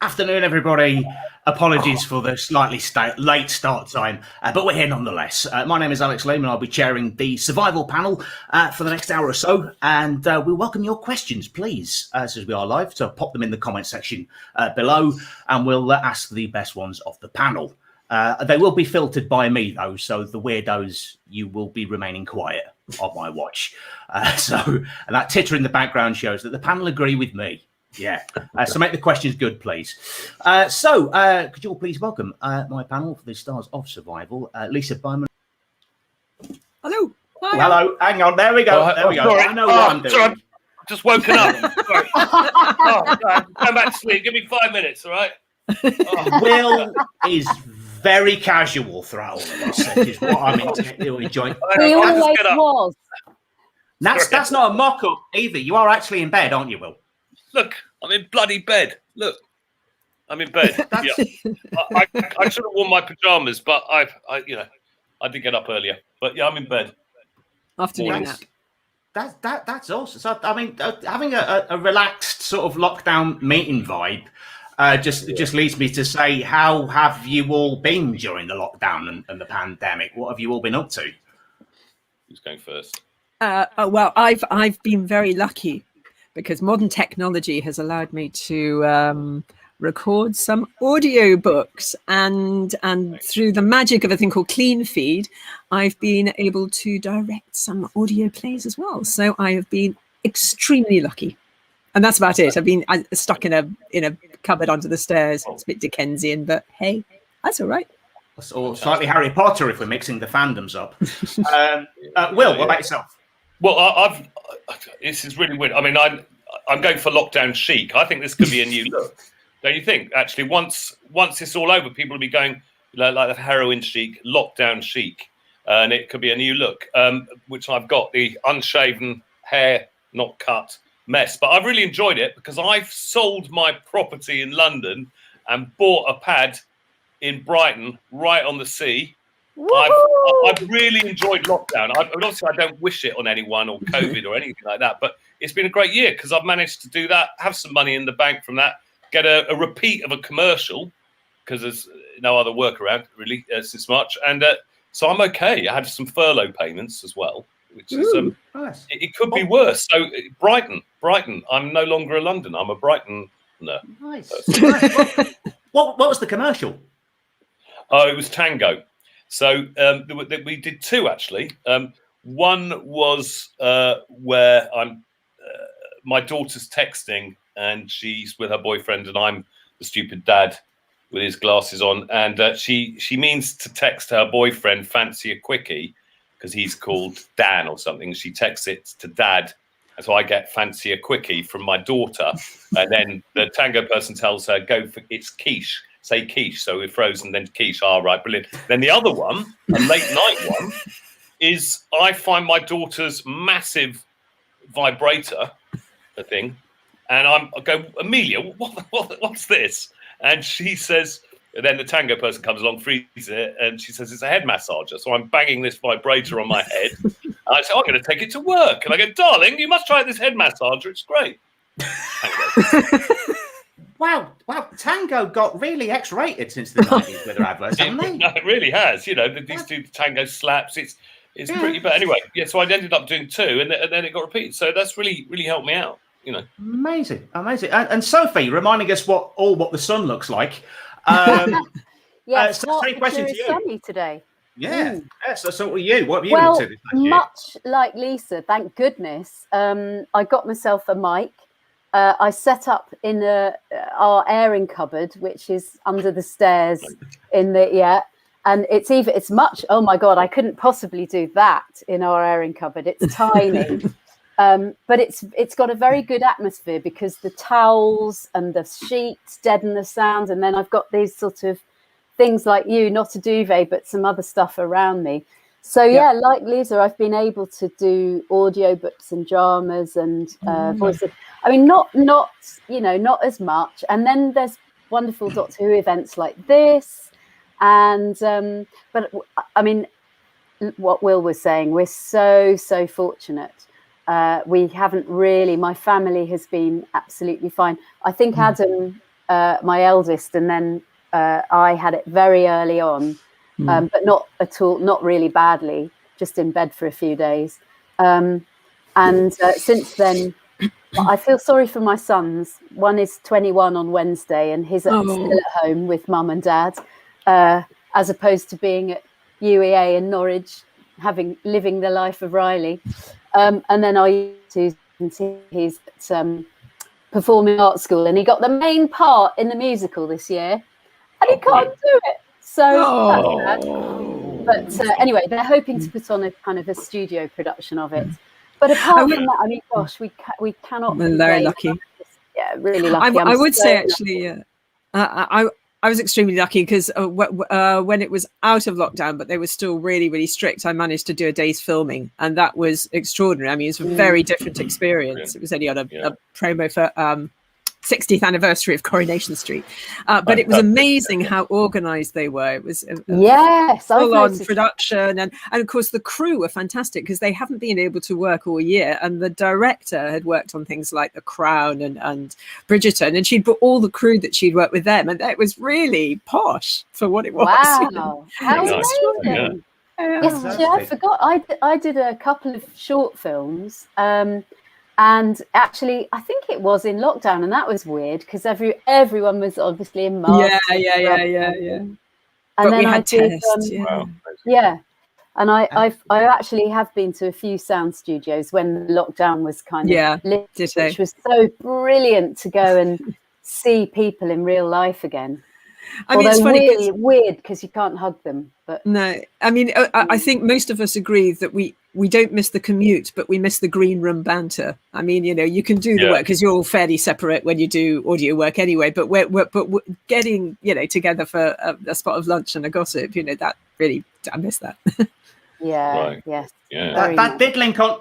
Afternoon, everybody. Apologies for the slightly late start time, but we're here nonetheless. My name is Alex Leam, and I'll be chairing the survival panel for the next hour or so. And we welcome your questions, please, as we are live. So pop them in the comment section below, and we'll ask the best ones of the panel. They will be filtered by me, though, so the weirdos, you will be remaining quiet on my watch. And that titter in the background shows that the panel agree with me. Yeah, so make the questions good, please. Could you all please welcome my panel for the Stars of Survival, Lisa Bowerman. Hello. Hi. Hello. Hang on. There we go. There we go. Sorry. I know what I'm doing. Sorry. I've just woken up. Sorry. Come back to sleep. Give me 5 minutes, all right? Will is very casual throughout all of this, which is what I'm enjoying. He always was. That's not a mock-up either. You are actually in bed, aren't you, Will? Look, I'm in bloody bed. Look, I'm in bed. Yeah. I should have worn my pajamas, but I did get up earlier. But yeah, I'm in bed. Afternoon nap. That's awesome. So I mean, having a relaxed sort of lockdown meeting vibe just leads me to say, how have you all been during the lockdown and the pandemic? What have you all been up to? Who's going first? Well, I've been very lucky, because modern technology has allowed me to record some audio books, and through the magic of a thing called Clean Feed, I've been able to direct some audio plays as well. So I have been extremely lucky, and that's about it. I've been stuck in a cupboard under the stairs. It's a bit Dickensian, but hey, that's all right. Or slightly Harry Potter if we're mixing the fandoms up. Will, what about yourself? Well, this is really weird. I mean, I'm going for lockdown chic. I think this could be a new look. Don't you think? Actually, once it's all over, people will be going like the heroin chic, lockdown chic, and it could be a new look, which I've got, the unshaven hair, not cut mess. But I've really enjoyed it because I've sold my property in London and bought a pad in Brighton, right on the sea. I've really enjoyed lockdown. Obviously, I don't wish it on anyone or COVID or anything like that, but it's been a great year because I've managed to do that, have some money in the bank from that, get a repeat of a commercial because there's no other work around really since March. And so I'm okay. I had some furlough payments as well, which is nice. It could be worse. So Brighton, I'm no longer a Londoner. I'm a Brightoner. Nice. What was the commercial? Oh, it was Tango. So we did two, actually. One was where my daughter's texting and she's with her boyfriend and I'm the stupid dad with his glasses on. And she means to text her boyfriend, fancy a quickie, because he's called Dan or something. She texts it to dad. And so I get fancy a quickie from my daughter. And then the Tango person tells her, go for it's quiche. Say quiche, so we're frozen, then quiche. Right, brilliant. Then the other one, a late night one, is I find my daughter's massive vibrator, the thing, and I go, Amelia, what's this? And she says, and then the Tango person comes along, freezes it, and she says it's a head massager. So I'm banging this vibrator on my head. And I say, I'm going to take it to work. And I go, darling, you must try this head massager. It's great. Wow, Tango got really X-rated since the 90s with their adverts, haven't they? No, it really has. You know, these two Tango slaps, it's pretty bad. Anyway, yeah, so I ended up doing two, and then it got repeated. So that's really, really helped me out, you know. Amazing. And Sophie, reminding us what the sun looks like. Yes, same question to you. Sunny today. Yeah. So what are you? What have you been to this year? Much like Lisa, thank goodness, I got myself a mic. I set up in our airing cupboard, which is under the stairs and it's much. Oh my God, I couldn't possibly do that in our airing cupboard. It's tiny, but it's got a very good atmosphere because the towels and the sheets deaden the sound, and then I've got these sort of things like not a duvet, but some other stuff around me. So like Lisa, I've been able to do audiobooks and dramas and voices. I mean, not as much. And then there's wonderful Doctor Who events like this. And but I mean, what Will was saying, we're so fortunate. We haven't really. My family has been absolutely fine. I think Adam my eldest, and then I had it very early on, but not at all, not really badly, just in bed for a few days. And since then, I feel sorry for my sons. One is 21 on Wednesday, and he's still at home with mum and dad, as opposed to being at UEA in Norwich, living the life of Riley. And then I used to, he's at performing arts school, and he got the main part in the musical this year, and he can't do it. So that's bad. But anyway, they're hoping to put on a kind of a studio production of it. But apart from that, I mean, gosh, we cannot. We're very lucky. Yeah, really lucky. I would say actually, I was extremely lucky because when it was out of lockdown, but they were still really, really strict, I managed to do a day's filming, and that was extraordinary. I mean, it's a very different experience. It was only on a promo for 60th anniversary of Coronation Street, but it was amazing how organised they were. It was full on production, and of course the crew were fantastic because they haven't been able to work all year, and the director had worked on things like The Crown and Bridgerton, and she'd put all the crew that she'd worked with them, and that was really posh for what it was. Wow, how amazing! Yes, I forgot. I did a couple of short films. And actually, I think it was in lockdown, and that was weird because everyone was obviously in masks. Yeah. And but then we had I did, tests. And I actually have been to a few sound studios when lockdown was kind of lifted, which was so brilliant to go and see people in real life again. I mean, it's funny, really weird because you can't hug them. But no, I mean, I think most of us agree that we don't miss the commute, but we miss the green room banter. I mean, you can do the work because you're all fairly separate when you do audio work anyway. But we're getting together for a spot of lunch and a gossip. That really, I miss that. Yes. Yeah. That did link on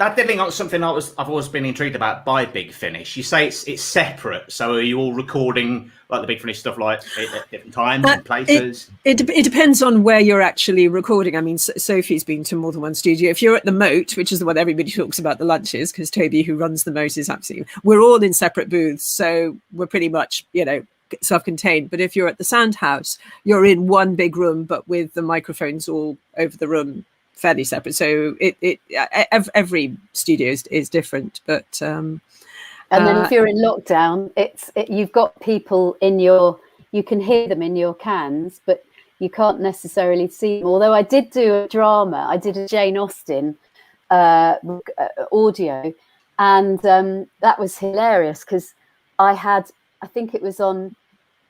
something I've always been intrigued about by Big Finish. You say it's separate, so are you all recording like the Big Finish stuff like at different times and places? It depends on where you're actually recording. I mean, Sophie's been to more than one studio. If you're at the Moat, which is the one everybody talks about the lunches, because Toby, who runs the Moat, is absolutely. We're all in separate booths, so we're pretty much self-contained. But if you're at the Sound House, you're in one big room, but with the microphones all over the room, fairly separate. So every studio is different, but and then if you're in lockdown, you've got people you can hear them in your cans, but you can't necessarily see them. Although I did do a drama, I did a Jane Austen audio, and that was hilarious because I think it was on,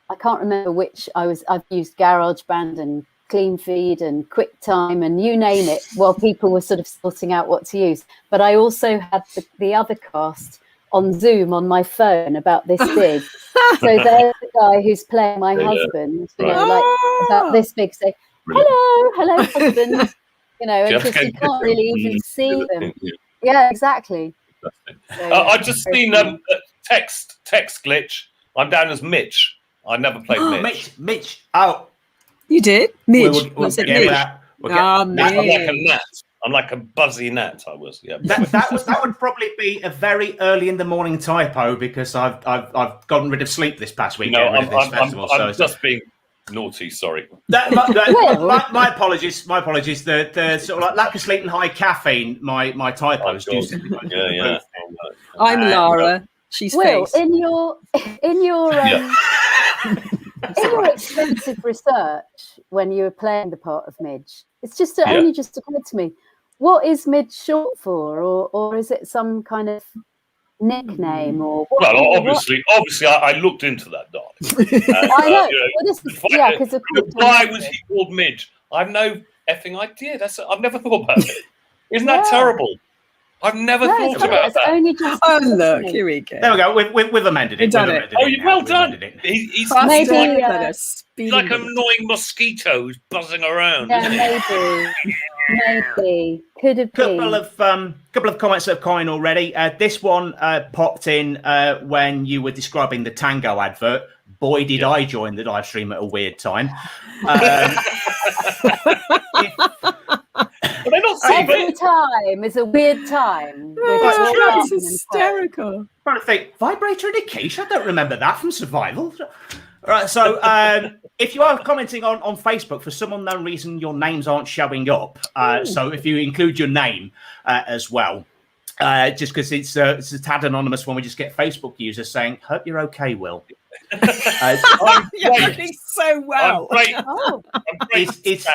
I can't remember which I've used GarageBand and Clean Feed and QuickTime and you name it, while people were sort of sorting out what to use. But I also had the other cast on Zoom on my phone about this big. So there's the guy who's playing my husband, like about this big, say, hello, husband. And just you can't really even see them. Yeah, exactly. So, I've just seen text glitch. I'm down as Mitch. I never played Mitch. Mitch. Oh. You did? Midge. We'll get that. Midge. I'm like a gnat. I'm like a buzzy gnat. I was. Yeah. That would probably be a very early in the morning typo because I've gotten rid of sleep this past week. I'm just being naughty. Sorry. My apologies. My apologies. The sort of like lack of sleep and high caffeine. My typos do simply. Yeah. I'm Lara. She's Will, Face. in your in your extensive research when you were playing the part of Midge, it's just only just occurred to me, what is Midge short for, or is it some kind of nickname or what? Well, obviously I looked into that, darling. I know. Because why was he called Midge? I've no effing idea. I've never thought about it. Isn't that terrible? I've never thought about that. Only just look, here we go. There we go. We've amended it. We've done it. Well done. He's maybe like annoying mosquitoes buzzing around. Yeah, maybe could have been. Couple of comments that have come in already. This one popped in when you were describing the Tango advert. Boy, did I join the live stream at a weird time. Every time is a weird time. It's hysterical. trying to think, vibrator and a quiche? I don't remember that from Survival. All right, so if you are commenting on Facebook, for some unknown reason, your names aren't showing up. So if you include your name as well, just because it's a tad anonymous when we just get Facebook users saying, "Hope you're okay, Will." You're doing so well. I'm great. Oh, I'm great.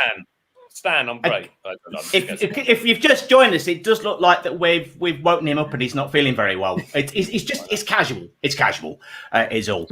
Stan, I'm great. If you've just joined us, it does look like that we've woken him up and he's not feeling very well. It's casual. It's casual, is all.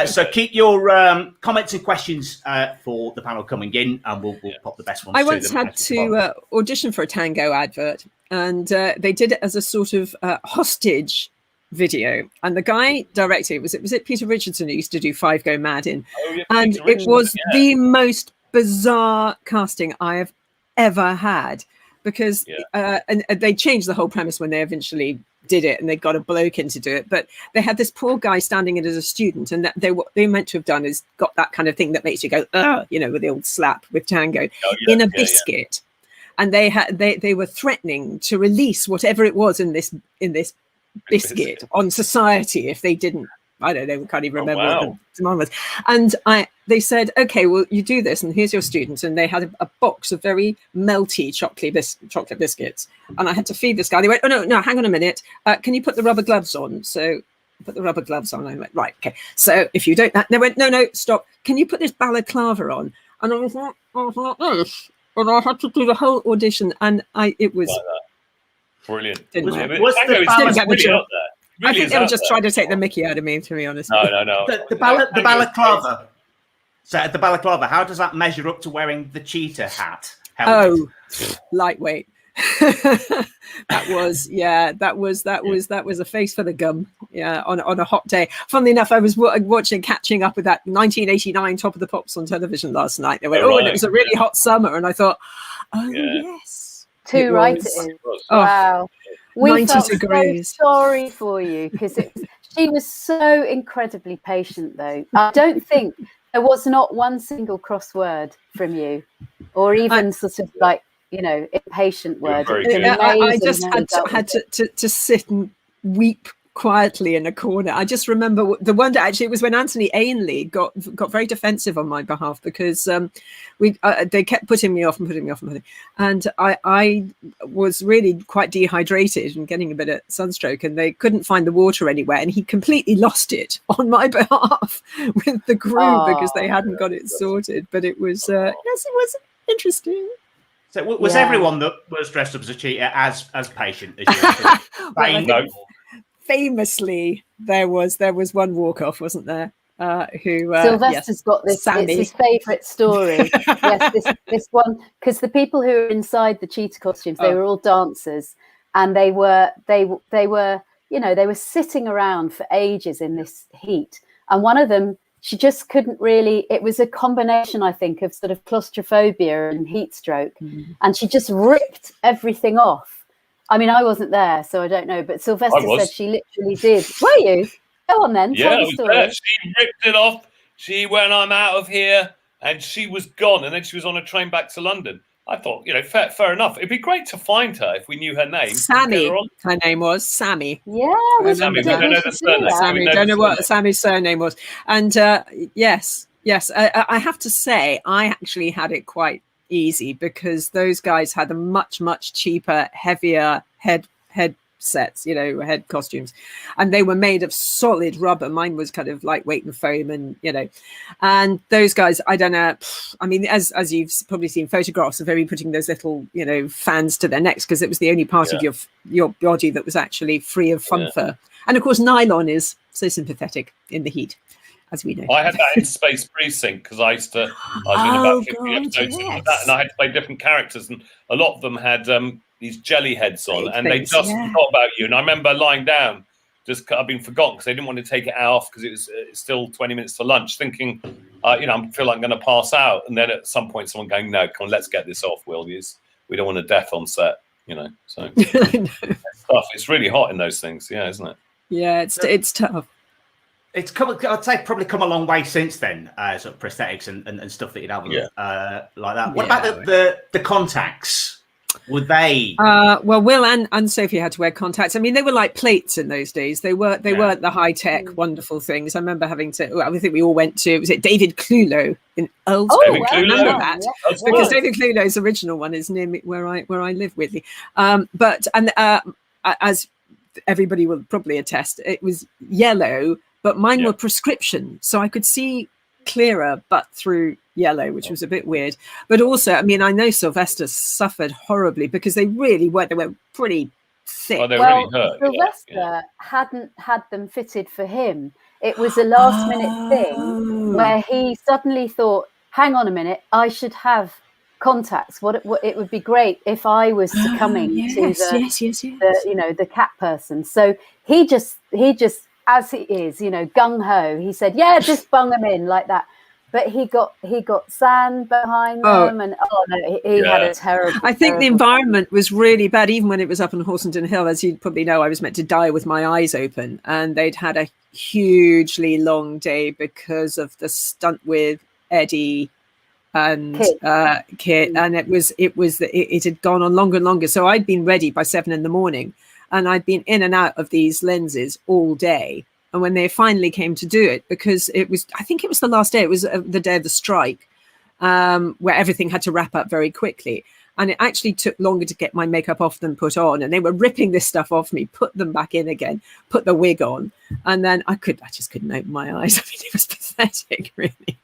So keep your comments and questions for the panel coming in, and we'll pop the best ones. I once had to audition for a Tango advert, and they did it as a sort of hostage video, and the guy directing it was it Peter Richardson, who used to do Five Go Mad in, and it was the most bizarre casting I have ever had, because and they changed the whole premise when they eventually did it, and they got a bloke in to do it, but they had this poor guy standing in as a student, and that what they meant to have done is got that kind of thing that makes you go, you know, with the old slap with Tango in a biscuit. And they were threatening to release whatever it was in this biscuit on society if they didn't. I don't know, can't even remember what the demand was. And they said, okay, well, you do this, and here's your students. And they had a box of very melty chocolate biscuits. And I had to feed this guy. They went, oh, no, hang on a minute. Can you put the rubber gloves on? So I put the rubber gloves on. I went, right, okay. So if you don't, they went, no, stop. Can you put this balaclava on? And I was like this. And I had to do the whole audition. And it was... Brilliant. What's the balaclava? I think they were just trying to take the mickey out of me, to be honest. No. The balaclava. So the balaclava, how does that measure up to wearing the cheetah hat? Oh, lightweight. that was a face for the gum. Yeah, on a hot day. Funnily enough, I was catching up with that 1989 Top of the Pops on television last night. They went, and it was a really hot summer, and I thought, yes, too right it is. Wow. We 90 felt degrees. So sorry for you, because she was so incredibly patient, though. I don't think there was not one single cross word from you, or even sort of like, you know, impatient word. I just had to sit and weep quietly in a corner. I just remember the one day, actually, it was when Anthony Ainley got very defensive on my behalf, because they kept putting me off, and I was really quite dehydrated and getting a bit of sunstroke, and they couldn't find the water anywhere, and he completely lost it on my behalf with the crew because they hadn't got it sorted. But it was yes, it was interesting. So was everyone that was dressed up as a cheetah as patient as you? No. Famously, there was one walk off, wasn't there? Who Sylvester's got this. Sammy. It's his favourite story. Yes, this one, because the people who were inside the cheetah costumes, they were all dancers, and they were sitting around for ages in this heat. And one of them, she just couldn't really. It was a combination, I think, of sort of claustrophobia and heat stroke, and she just ripped everything off. I mean, I wasn't there, so I don't know. But Sylvester said she literally did. Were you? Go on then. Tell the story. There. She ripped it off. She went, I'm out of here. And she was gone. And then she was on a train back to London. I thought, fair enough. It'd be great to find her if we knew her name. Sammy. Her name was Sammy. Yeah. Sammy. We don't know the surname. Sammy. Don't know what Sammy's surname was. And yes. I have to say, I actually had it quite easy, because those guys had a much cheaper, heavier head sets, head costumes, and they were made of solid rubber. Mine was kind of lightweight and foam, and those guys, I don't know, I mean, as you've probably seen photographs of them putting those little fans to their necks, because it was the only part of your body that was actually free of fur. And of course nylon is so sympathetic in the heat, as we know. I had that in Space Precinct, because I was in about 50 episodes of that, and I had to play different characters, and a lot of them had these jelly heads on, and they just forgot about you. And I remember lying down, I've been forgotten, because they didn't want to take it off, because it was still 20 minutes to lunch, thinking, I feel like I'm going to pass out. And then at some point, someone going, no, come on, let's get this off, Will. We don't want a death on set, so stuff. It's really hot in those things, isn't it? Yeah, it's tough. It's I'd say probably come a long way since then, sort of prosthetics and stuff that you'd have like that. What about the contacts? Were they? Well, Will and Sophie had to wear contacts. I mean, they were like plates in those days. They weren't the high tech, wonderful things. I remember having to. Well, I think we all went to. Was it David Clulow in Earls? David Clulow. Remember that? Yeah, because David Clulow's original one is near me, where I live, weirdly. But as everybody will probably attest, it was yellow, but mine were prescription, so I could see clearer but through yellow, which was a bit weird. But also, I mean, I know Sylvester suffered horribly because they really were. They were pretty thick. Well, they really hurt. Sylvester hadn't had them fitted for him. It was a last minute thing where he suddenly thought, hang on a minute, I should have contacts. What it would be great if I was succumbing to the cat person. So he just as he is, gung ho. He said, "Yeah, just bung them in like that." But he got sand behind them, and he had a terrible. I think the environment was really bad, even when it was up on Horsenden Hill. As you probably know, I was meant to die with my eyes open, and they'd had a hugely long day because of the stunt with Eddie and Kit, and it had gone on longer and longer. So I'd been ready by 7 a.m. and I'd been in and out of these lenses all day. And when they finally came to do it, because I think it was the last day, it was the day of the strike, where everything had to wrap up very quickly. And it actually took longer to get my makeup off than put on. And they were ripping this stuff off me, put them back in again, put the wig on. And then I just couldn't open my eyes. I mean, it was pathetic, really.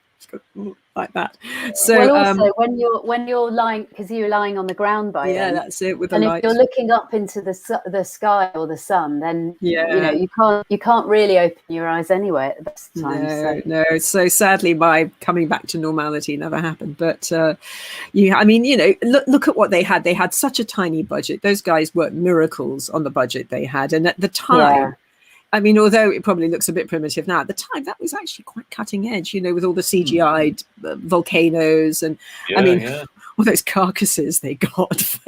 Like that. So also when you're lying, because you're lying on the ground by then, that's it. With and the if light. you're looking up into the sky or the sun, then you can't really open your eyes anyway at the best time. No. So sadly, my coming back to normality never happened. But look at what they had. They had such a tiny budget. Those guys worked miracles on the budget they had, and at the time. Yeah. I mean, although it probably looks a bit primitive now, at the time that was actually quite cutting edge, with all the CGI'd volcanoes and all those carcasses they got,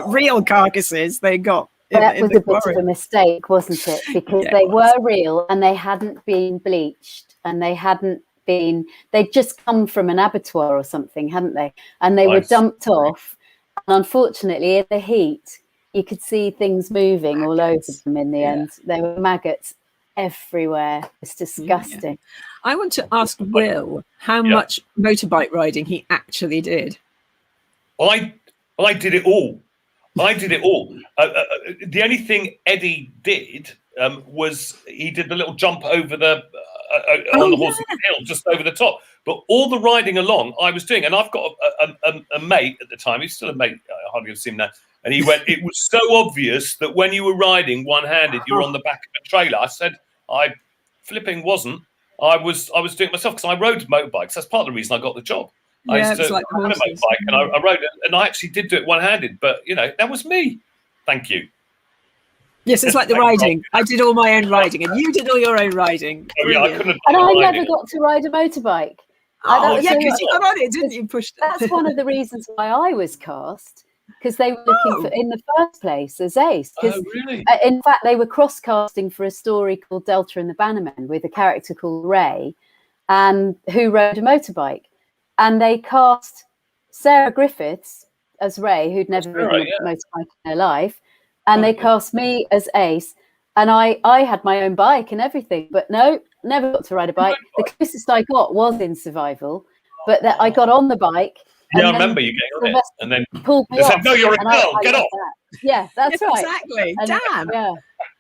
real carcasses they got. That was a bit of a mistake, wasn't it? Because they were real and they hadn't been bleached and they'd just come from an abattoir or something, hadn't they? And they were dumped off. And unfortunately, in the heat, you could see things moving all over them in the end. There were maggots everywhere. It's disgusting. I want to ask Will how much motorbike riding he actually did. I did it all. The only thing Eddie did was he did the little jump over the horse hill, just over the top. But all the riding along I was doing, and I've got a mate at the time. He's still a mate. I hardly ever see him now. And he went, it was so obvious that when you were riding one-handed, you were on the back of a trailer. I said, I flipping wasn't. I was doing it myself because I rode motorbikes. That's part of the reason I got the job. I used to have a motorbike and I rode it, and I actually did do it one-handed. But, that was me. Thank you. Yes, it's like the riding. I did all my own riding and you did all your own riding. Oh, yeah, I couldn't have and I never got to ride a motorbike. Because you got on it, didn't you? Pushed it. That's one of the reasons why I was cast. Because they were looking for, in the first place, as Ace. Really? In fact, they were cross-casting for a story called Delta and the Bannermen with a character called Ray, and who rode a motorbike. And they cast Sarah Griffiths as Ray, who'd never ridden a motorbike in her life, and they cast me as Ace. And I had my own bike and everything, but no, never got to ride a bike. The closest I got was in Survival, but I got on the bike. Yeah, I remember you getting on it, and then pulled me they off, said, "No, you're a girl. Get off." Yeah, that's right. Exactly. And, damn. Yeah,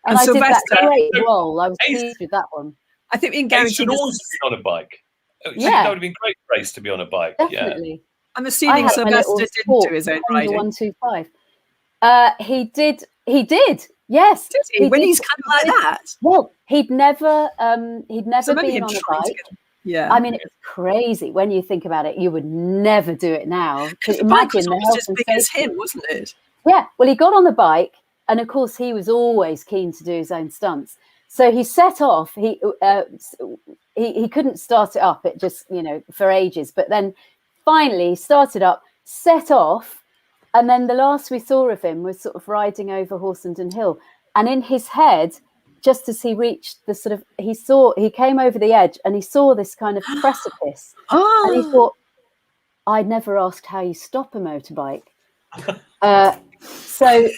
and I did that great role. I was pleased with that one. I think we can Ace guarantee should always be on a bike. That would have been great race to be on a bike. Definitely. Yeah. I'm assuming Sylvester didn't do his own riding. 125. He did. Yes. Did he? When he's kind of like that. Well, he'd never been on a bike. Yeah, I mean, it's crazy when you think about it. You would never do it now. Because the bike was almost as big as him, wasn't it? Yeah. Well, he got on the bike, and of course, he was always keen to do his own stunts. So he set off. He couldn't start it up. It just for ages. But then finally he started up, set off, and then the last we saw of him was sort of riding over Horsenden Hill, and in his head. Just as he reached the sort of, he came over the edge and he saw this kind of precipice. And he thought, I'd never asked how you stop a motorbike. So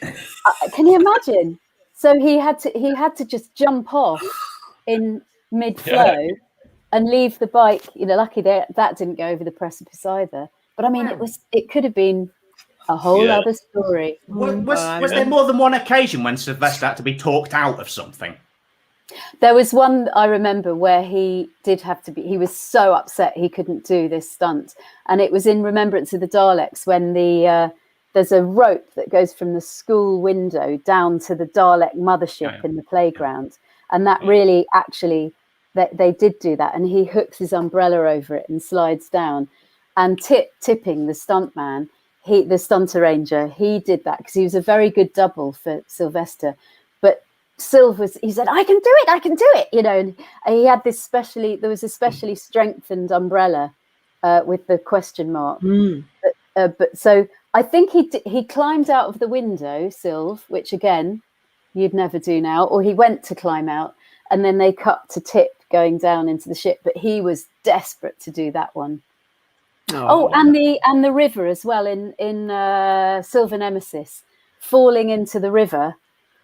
can you imagine? So he had to just jump off in mid-flow and leave the bike. Lucky that didn't go over the precipice either. But I mean, it could have been a whole other story. Was there more than one occasion when Sylvester had to be talked out of something? There was one I remember where he was so upset he couldn't do this stunt. And it was in remembrance of the Daleks when there's a rope that goes from the school window down to the Dalek mothership in the playground. And that really actually, they did do that. And he hooks his umbrella over it and slides down. And tipping the stuntman, the stunt arranger, he did that because he was a very good double for Sylvester. But he said, I can do it, and he had there was a specially strengthened umbrella with the question mark. But so I think he climbed out of the window, Sylv, which again, you'd never do now, or he went to climb out and then they cut to Tip going down into the ship, but he was desperate to do that one. And the river as well in Silver Nemesis, falling into the river,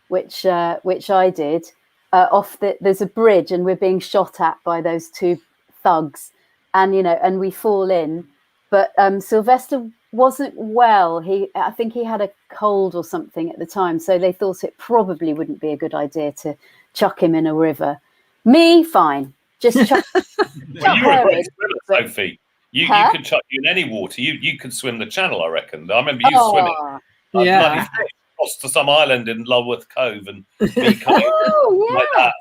which I did there's a bridge and we're being shot at by those two thugs, and we fall in, but Sylvester wasn't well. I think he had a cold or something at the time, so they thought it probably wouldn't be a good idea to chuck him in a river. Me, fine, just chuck. Well, you were a great swimmer, Sophie. You could chuck you in any water. You could swim the channel, I reckon. I remember you swimming. Yeah. Across to some island in Lulworth Cove and me coming like that.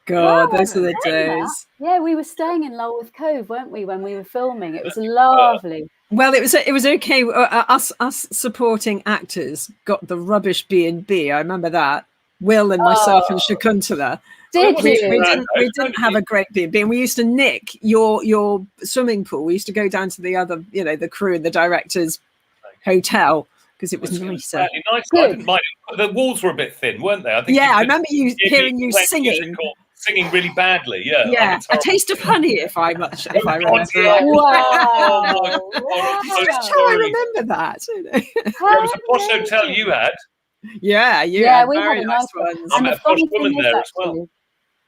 God, those are the days. Yeah, we were staying in Lulworth Cove, weren't we, when we were filming? It was lovely. Well, it was okay. Us supporting actors got the rubbish B&B. I remember that. Will and myself and Shakuntala. We didn't have a great B&B, and we used to nick your swimming pool. We used to go down to the other, the crew and the director's hotel because it was nicer. Nice. I didn't mind it. The walls were a bit thin, weren't they? I think. Yeah, I remember hearing you singing really badly. Yeah. Yeah, A Taste of Honey, if I remember. Wow. That's how I remember that. It was a posh hotel you had. Yeah, we very had a nice nice one. ones. I met a posh woman there as well.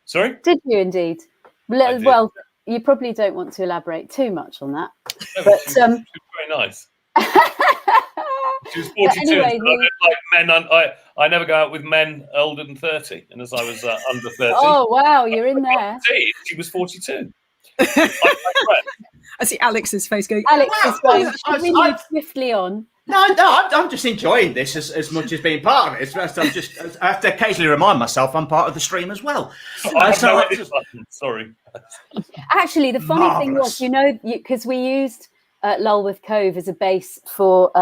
Sorry? Did you indeed? Well, you probably don't want to elaborate too much on that. No, but she was very nice. She was 42. Anyway, I don't like men. I never go out with men older than 30. And as I was under 30. Oh, wow, you're in there. She was 42. I see Alex's face going. Alex is going. Should we move swiftly on? No, I'm just enjoying this as much as being part of it. I have to occasionally remind myself I'm part of the stream as well. Sorry. Actually, the funny thing was, because we used Lulworth Cove as a base for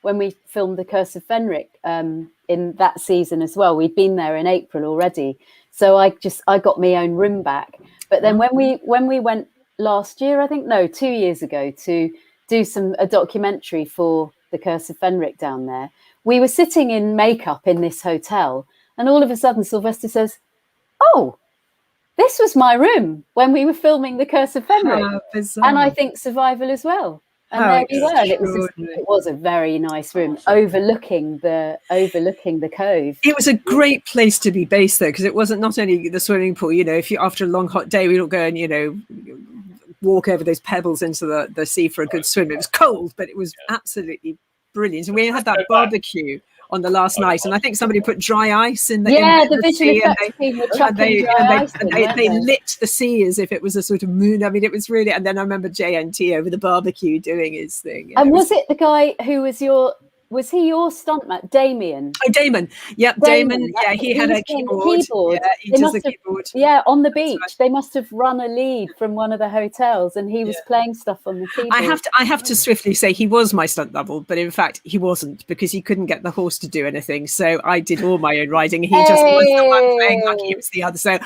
when we filmed The Curse of Fenric in that season as well. We'd been there in April already, so I got my own room back. But then when we went last year, 2 years ago, to do a documentary for The Curse of Fenric down there, we were sitting in makeup in this hotel, and all of a sudden Sylvester says, "Oh, this was my room when we were filming The Curse of Fenric," and I think Survival as well. And there we were. And it was a very nice room overlooking the cove. It was a great place to be based, though, because it wasn't not only the swimming pool. If you after a long hot day, we don't go and walk over those pebbles into the sea for a good swim. It was cold, but it was absolutely brilliant. And we had that barbecue on the last night, and I think somebody put dry ice in the the visual effects team were chucking dry ice in, they lit the sea as if it was a sort of moon. I mean, it was really. And then I remember JNT over the barbecue doing his thing. And was it the guy who was was he your stuntman, Damien? Oh, Damon. Yep, Damon. Yeah, he had a keyboard. Yeah, he does the keyboard. Yeah, on the beach. Right. They must have run a lead from one of the hotels, and he was playing stuff on the keyboard. I have to swiftly say he was my stunt double, but in fact he wasn't, because he couldn't get the horse to do anything. So I did all my own riding. He just was the one playing like he was the other. So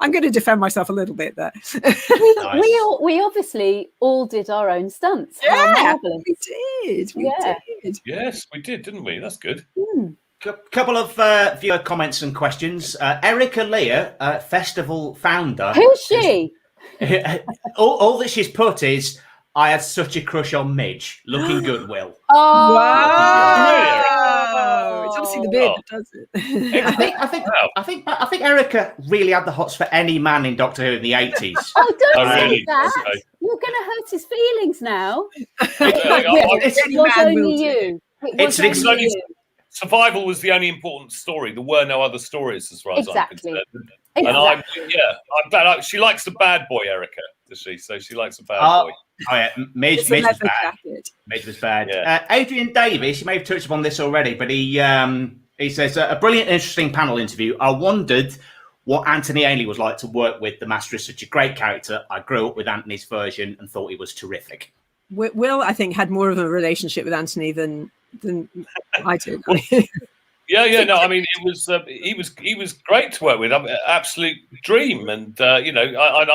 I'm going to defend myself a little bit there. we obviously all did our own stunts. Yeah, we did. We did. Yes, we did, didn't we? That's good. Couple of viewer comments and questions. Erica Leah, festival founder. Who's she? all that she's put is, I had such a crush on Midge. Looking good, Will. Oh, Wow! It's obviously the beard that does it. I think Erica really had the hots for any man in Doctor Who in the 80s. Oh, don't say really? that. Okay. You're going to hurt his feelings now. It's It was man will only do. you. It's an only you. Survival was the only important story. There were no other stories, as far as Exactly. I'm concerned. And I'm glad she likes the bad boy, Erica, does she? So she likes the bad boy. Oh yeah, Midge It's a was leather bad. jacket. Midge was bad. Yeah. Adrian Davis, you may have touched upon this already, but he says a brilliant, interesting panel interview. I wondered what Anthony Ainley was like to work with. The Master is such a great character. I grew up with Anthony's version and thought he was terrific. Will, I think, had more of a relationship with Anthony than I did. No, I mean, it was he was great to work with. Absolute dream, and I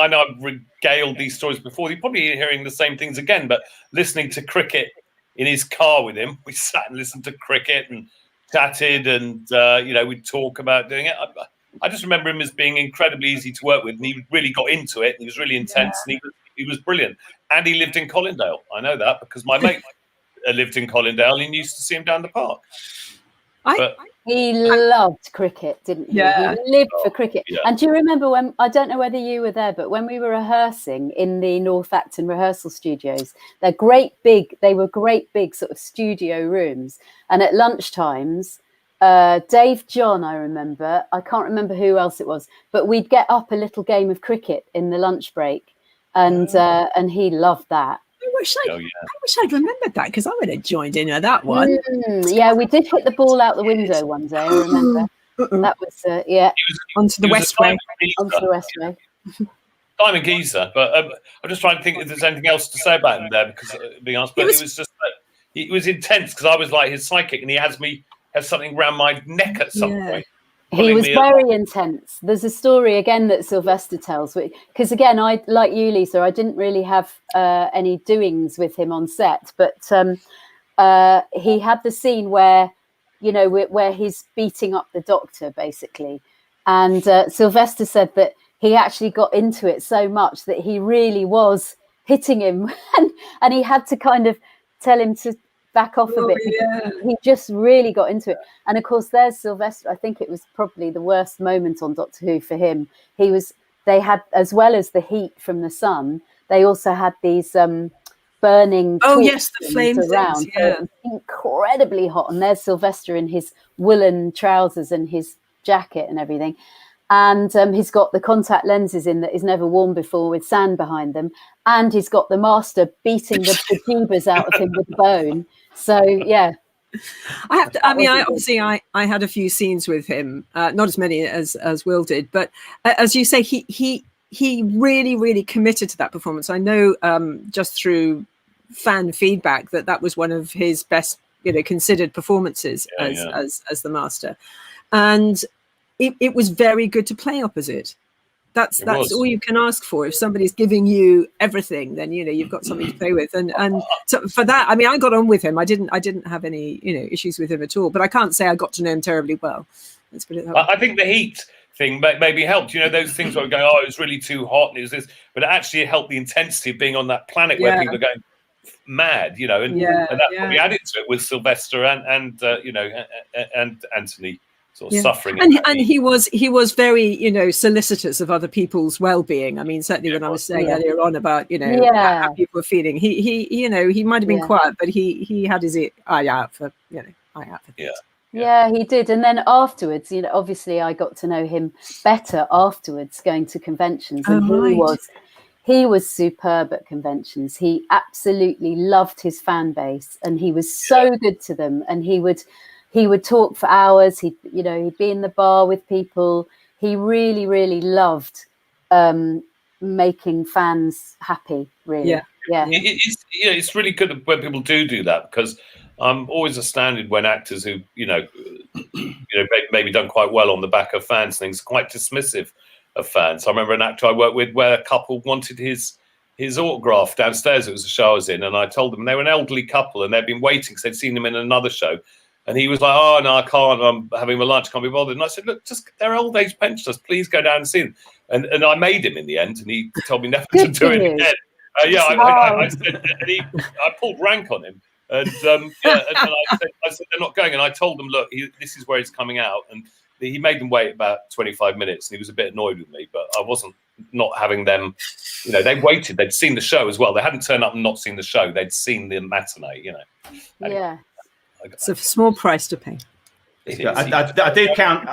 know I've regaled these stories before. You're probably hearing the same things again, but listening to cricket in his car with him, we sat and listened to cricket and chatted, and we'd talk about doing it. I just remember him as being incredibly easy to work with, and he really got into it. And he was really intense, and he was brilliant. And he lived in Colindale. I know that because my mate lived in Colindale and used to see him down the park. He loved cricket, didn't he? Yeah. He lived for cricket. Yeah. And do you remember when, I don't know whether you were there, but when we were rehearsing in the North Acton rehearsal studios, they were great big sort of studio rooms. And at lunchtimes, Dave John, I remember, I can't remember who else it was, but we'd get up a little game of cricket in the lunch break. And he loved that. I wish I'd remembered that because I would have joined in with that one. Yeah, we did hit the ball out the window one day. I remember that was Onto the Westway. onto the Westway. Diamond geezer, but I'm just trying to think if there's anything else to say about him there because being honest, but it was just it was intense because I was like his psychic and he has something around my neck at some point. He was very intense. There's a story again that Sylvester tells, because again, I like you, Lisa. I didn't really have any doings with him on set, but he had the scene where he's beating up the Doctor basically, and Sylvester said that he actually got into it so much that he really was hitting him, and he had to kind of tell him to back off a bit. Yeah. He just really got into it. And of course there's Sylvester. I think it was probably the worst moment on Doctor Who for him. They had, as well as the heat from the sun, they also had these burning the flame around. Things, yeah. So it was incredibly hot, and there's Sylvester in his woolen trousers and his jacket and everything, and he's got the contact lenses in that he's never worn before with sand behind them, and he's got the Master beating the bejeebers out of him with the bone. So yeah, I have to. I mean, I had a few scenes with him, not as many as Will did, but as you say, he really, really committed to that performance. I know just through fan feedback that was one of his best, considered performances as the Master, and it was very good to play opposite. That's all you can ask for. If somebody's giving you everything, then you've got something to play with. And so for that, I mean, I got on with him. I didn't have any issues with him at all. But I can't say I got to know him terribly well. Let's put it that way. I think the heat thing maybe helped. Those things where we go, oh, it was really too hot, and it was this, but it actually helped the intensity of being on that planet where people are going mad. And that probably added to it with Sylvester and Anthony. Sort of suffering, and he was very solicitous of other people's well-being. I mean, certainly when I was saying earlier on about how people were feeling, he might have been quiet, but he had his eye out for things. Yeah, he did. And then afterwards, obviously I got to know him better afterwards, going to conventions, and he was superb at conventions. He absolutely loved his fan base, and he was so good to them, and he would talk for hours. He'd be in the bar with people. He really, really loved making fans happy. Really, It's really good when people do that, because I'm always astounded when actors who maybe done quite well on the back of fans things, quite dismissive of fans. I remember an actor I worked with where a couple wanted his autograph downstairs. It was a show I was in, and I told them they were an elderly couple and they'd been waiting because they'd seen him in another show. And he was like, oh, no, I can't. I'm having my lunch. Can't be bothered. And I said, look, they're old age pensioners. Please go down and see them. And I made him in the end. And he told me never to do it again. I said, and I pulled rank on him, and and I said they're not going, and I told them, look, this is where he's coming out, and he made them wait about 25 minutes, and he was a bit annoyed with me, but I wasn't not having them. They waited. They'd seen the show as well. They hadn't turned up and not seen the show. They'd seen the matinee. Anyway, yeah, it's a small price to pay. I do count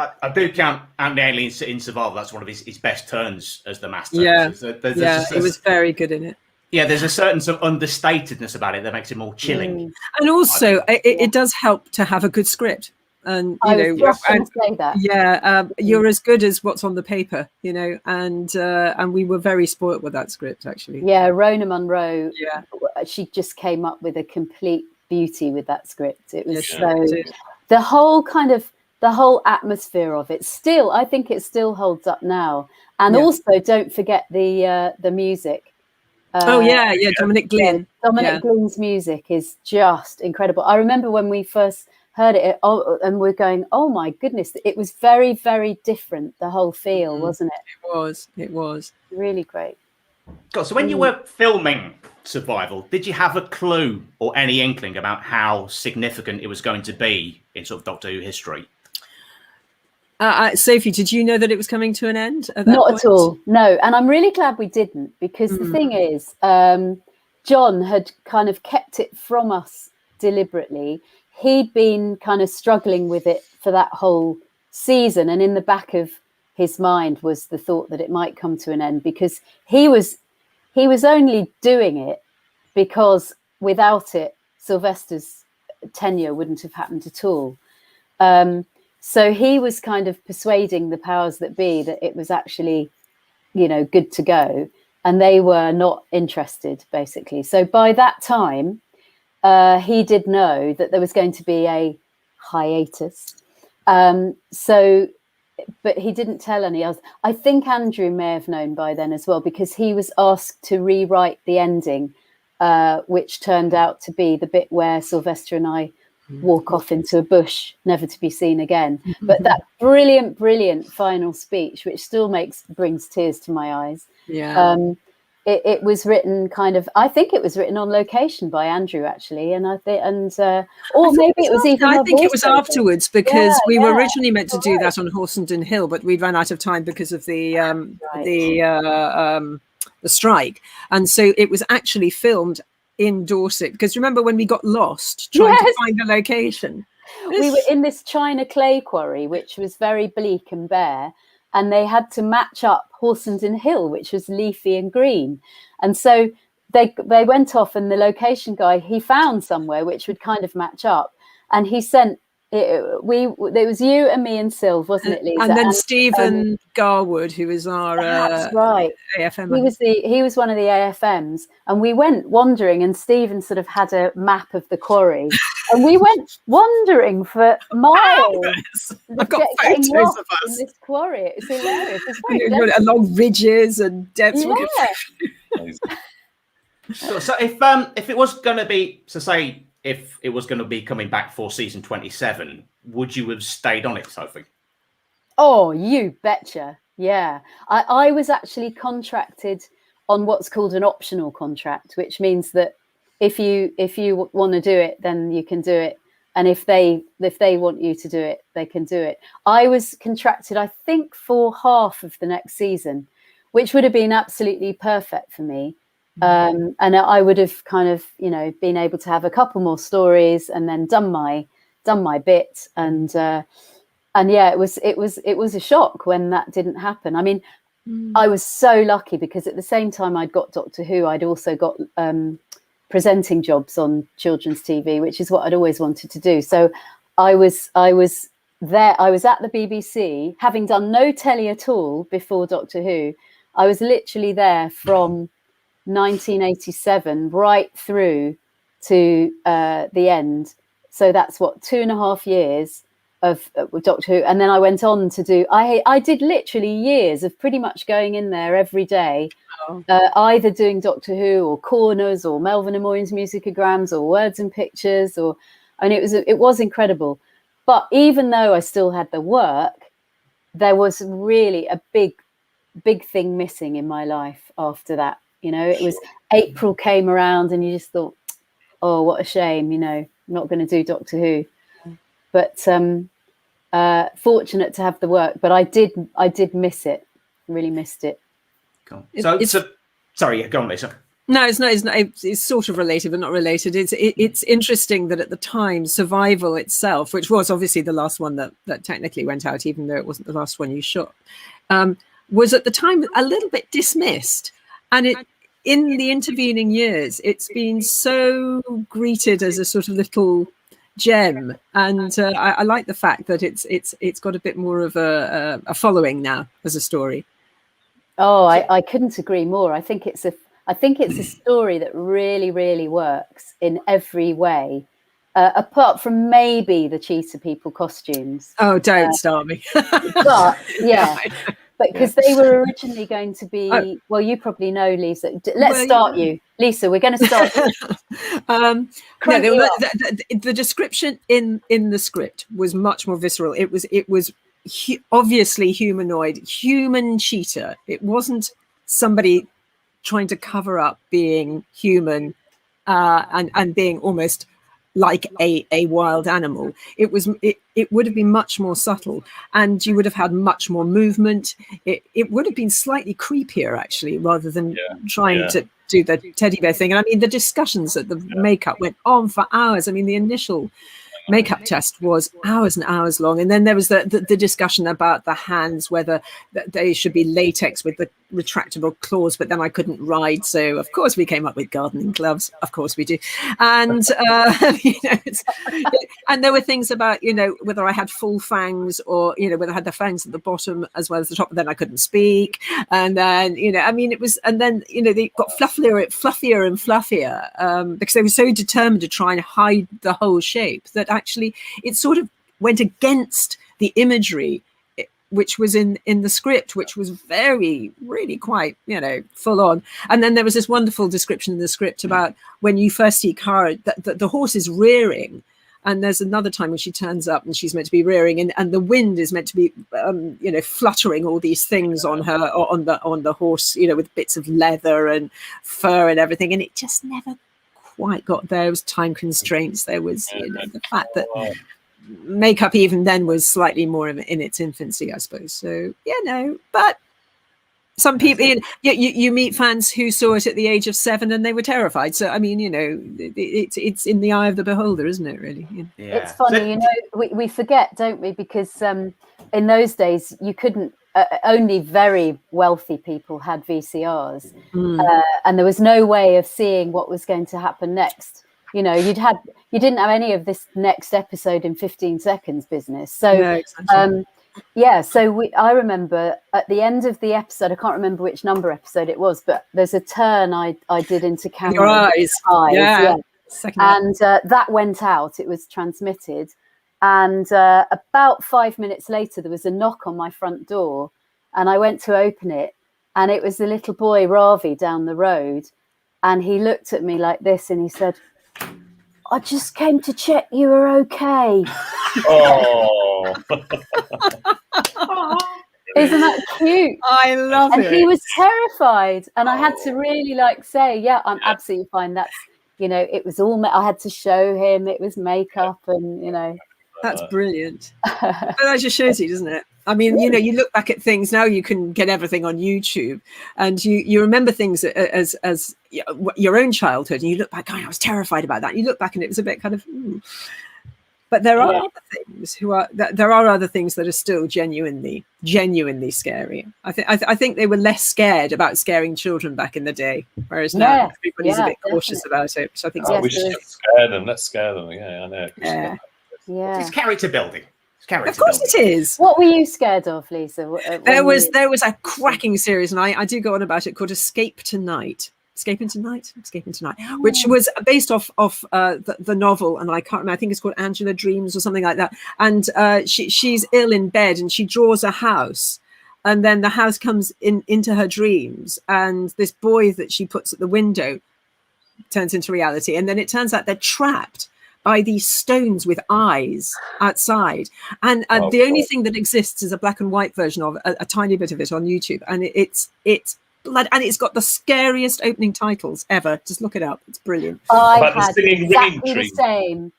Anthony Ainley in Survival. That's one of his best turns as the master. Yeah, he was very good in it. Yeah, there's a certain sort of understatedness about it that makes it more chilling. And also, it does help to have a good script. And I was just going to say that. You're as good as what's on the paper, and we were very spoilt with that script, actually. Yeah, Rona Munro. Yeah, she just came up with a complete beauty with that script. It was the whole atmosphere of it. Still, I think it still holds up now. And also, don't forget the music. Dominic Glynn. Dominic Glynn's music is just incredible. I remember when we first heard it, and we're going, oh my goodness, it was very, very different, the whole feel, wasn't it? It was really great. God, so when you were filming Survival, did you have a clue or any inkling about how significant it was going to be in sort of Doctor Who history? Sophie, did you know that it was coming to an end at that Not point? at all, no. And I'm really glad we didn't, because the thing is, John had kind of kept it from us deliberately. He'd been kind of struggling with it for that whole season, and in the back of his mind was the thought that it might come to an end, because he was only doing it because without it, Sylvester's tenure wouldn't have happened at all. So he was kind of persuading the powers that be that it was actually, good to go, and they were not interested, basically. So by that time, he did know that there was going to be a hiatus. But he didn't tell any else. I think Andrew may have known by then as well, because he was asked to rewrite the ending, which turned out to be the bit where Sylvester and I walk off into a bush, never to be seen again. But that brilliant final speech, which still brings tears to my eyes. Yeah. It was written I think it was written on location by Andrew, actually, and I think, or maybe it was even. I think it was afterwards, because we were originally meant to do that on Horsenden Hill, but we'd run out of time because of the strike, and so it was actually filmed in Dorset. Because remember when we got lost trying to find a location? We were in this China clay quarry, which was very bleak and bare. And they had to match up Horsenden Hill, which was leafy and green. And so they went off, and the location guy, he found somewhere which would kind of match up. And he sent, it was you and me and Sylv, wasn't it, Lisa? And then Stephen Garwood, who is our that's right. AFM. He was one of the AFMs. And we went wandering, and Stephen sort of had a map of the quarry. And we went wandering for miles. I've got photos of us in this quarry. It's hilarious. It's along ridges and depths. So if it was going to be, say, if it was going to be coming back for season 27, would you have stayed on it, Sophie? Oh, you betcha. Yeah, I was actually contracted on what's called an optional contract, which means that if you want to do it, then you can do it, and if they want you to do it, they can do it. I was contracted, I think, for half of the next season, which would have been absolutely perfect for me. And I would have kind of, been able to have a couple more stories and then done my bit. And yeah, it was a shock when that didn't happen. I mean, I was so lucky, because at the same time I'd got Doctor Who, I'd also got presenting jobs on children's TV, which is what I'd always wanted to do. So I was there. I was at the BBC, having done no telly at all before Doctor Who. I was literally there from 1987 right through to the end. So that's 2.5 years of Doctor Who, and then I went on to do. I did literally years of pretty much going in there every day, either doing Doctor Who or corners or Melvin and Moyne's musicograms or words and pictures, it was incredible. But even though I still had the work, there was really a big thing missing in my life after that You know, it was April came around and you just thought, oh, what a shame, you know, I'm not going to do Doctor Who. But fortunate to have the work, but I did miss it, really missed it. Cool. So sorry, yeah, go on, Lisa. No, it's not. It's sort of related, but not related. It's interesting that at the time, Survival itself, which was obviously the last one that technically went out, even though it wasn't the last one you shot, was at the time a little bit dismissed, and in the intervening years, it's been so greeted as a sort of little gem, and I like the fact that it's got a bit more of a following now as a story. Oh, I couldn't agree more. I think it's a story that really, really works in every way, apart from maybe the cheetah people costumes. Oh, don't start me. But yeah, but because they were originally going to be, well, you probably know, Lisa. Let's start you, Lisa. We're going to start. The description in the script was much more visceral. It was obviously humanoid, human cheetah. It wasn't somebody trying to cover up being human and being almost like a wild animal. It would have been much more subtle, and you would have had much more movement. It would have been slightly creepier, actually, rather than trying to do the teddy bear thing. And I mean, the discussions at the makeup went on for hours. I mean, the initial makeup test was hours and hours long, and then there was the discussion about the hands, whether they should be latex with the retractable claws, but then I couldn't ride, so of course we came up with gardening gloves. Of course we do. And and there were things about, you know, whether I had full fangs or, you know, whether I had the fangs at the bottom as well as the top, but then I couldn't speak. And then, you know, I mean, it was, and then, you know, they got fluffier and fluffier because they were so determined to try and hide the whole shape that actually it sort of went against the imagery which was in the script, which was really quite, you know, full on. And then there was this wonderful description in the script about when you first see Karra, the horse is rearing, and there's another time when she turns up and she's meant to be rearing, and the wind is meant to be you know, fluttering all these things on her, or on the horse, you know, with bits of leather and fur and everything, and it just never quite got there. There was time constraints. There was, you know, the fact that makeup even then was slightly more in its infancy, I suppose. So yeah, no, but some people, you meet fans who saw it at the age of 7 and they were terrified. So I mean, you know, it's in the eye of the beholder, isn't it, really? Yeah. It's funny, you know, we forget, don't we, because in those days you couldn't, only very wealthy people had VCRs, and there was no way of seeing what was going to happen next. You know, you didn't have any of this next episode in 15 seconds business. So, no, exactly. So I remember at the end of the episode, I can't remember which number episode it was, but there's a turn I did into camera. Your eyes. Yeah. And that went out. It was transmitted. And about 5 minutes later, there was a knock on my front door, and I went to open it, and it was the little boy, Ravi, down the road. And he looked at me like this, and he said, "I just came to check you were okay." Oh. Isn't that cute? I love it. And he was terrified, and I had to really say, "Yeah, I'm absolutely fine." That's, you know, it was all. I had to show him it was makeup, and you know. That's brilliant. But that just shows you, doesn't it? I mean, you know, you look back at things now, you can get everything on YouTube, and you remember things as your own childhood, and you look back, I was terrified about that. You look back and it was a bit kind of, but there are other things there are other things that are still genuinely scary. I think they were less scared about scaring children back in the day, whereas now everybody's a bit cautious about it. So I think we should scare them. Let's scare them. Yeah, I know. Yeah. It's character building. Of course it is. What were you scared of, Lisa? There was a cracking series, and I do go on about it, called Escape Tonight, which was based off the novel, and I can't remember, I think it's called Angela Dreams or something like that. And she's ill in bed, and she draws a house, and then the house comes into her dreams, and this boy that she puts at the window turns into reality, and then it turns out they're trapped by these stones with eyes outside, and the only thing that exists is a black and white version of a tiny bit of it on YouTube, and and it's got the scariest opening titles ever. Just look it up; it's brilliant. I About the had singing ringing exactly the tree. same.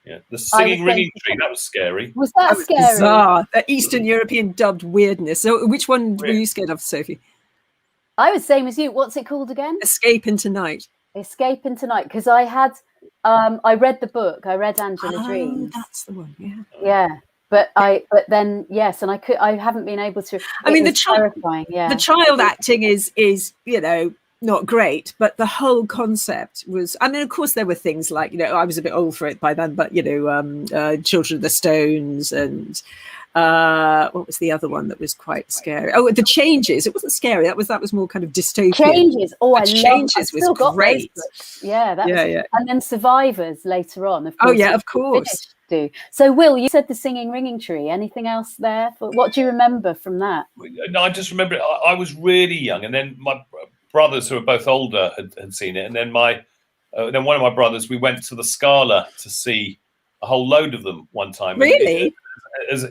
Yeah, the singing ringing thinking- tree. That was scary. Was that was scary? bizarre. The Eastern European dubbed weirdness. So, which one were you scared of, Sophie? I was same as you. What's it called again? Escape into Night. Escape into Night. Because I had, I read the book. I read Angela Dreams. That's the one. Yeah. Yeah, but then yes, and I haven't been able to. I mean, the terrifying. Yeah, the child acting is not great, but the whole concept was. I mean, of course, there were things like I was a bit old for it by then, but Children of the Stones and what was the other one that was quite scary? Oh, The Changes. It wasn't scary. That was more kind of dystopian. Changes. Oh, I Changes was great. Yeah, yeah. And then Survivors later on. Of course, oh yeah, of course. Do. So, Will, you said the singing ringing tree. Anything else there? What do you remember from that? No, I just remember I was really young, and then my brothers, who are both older, had seen it, and then then one of my brothers, we went to the Scala to see a whole load of them one time. Really?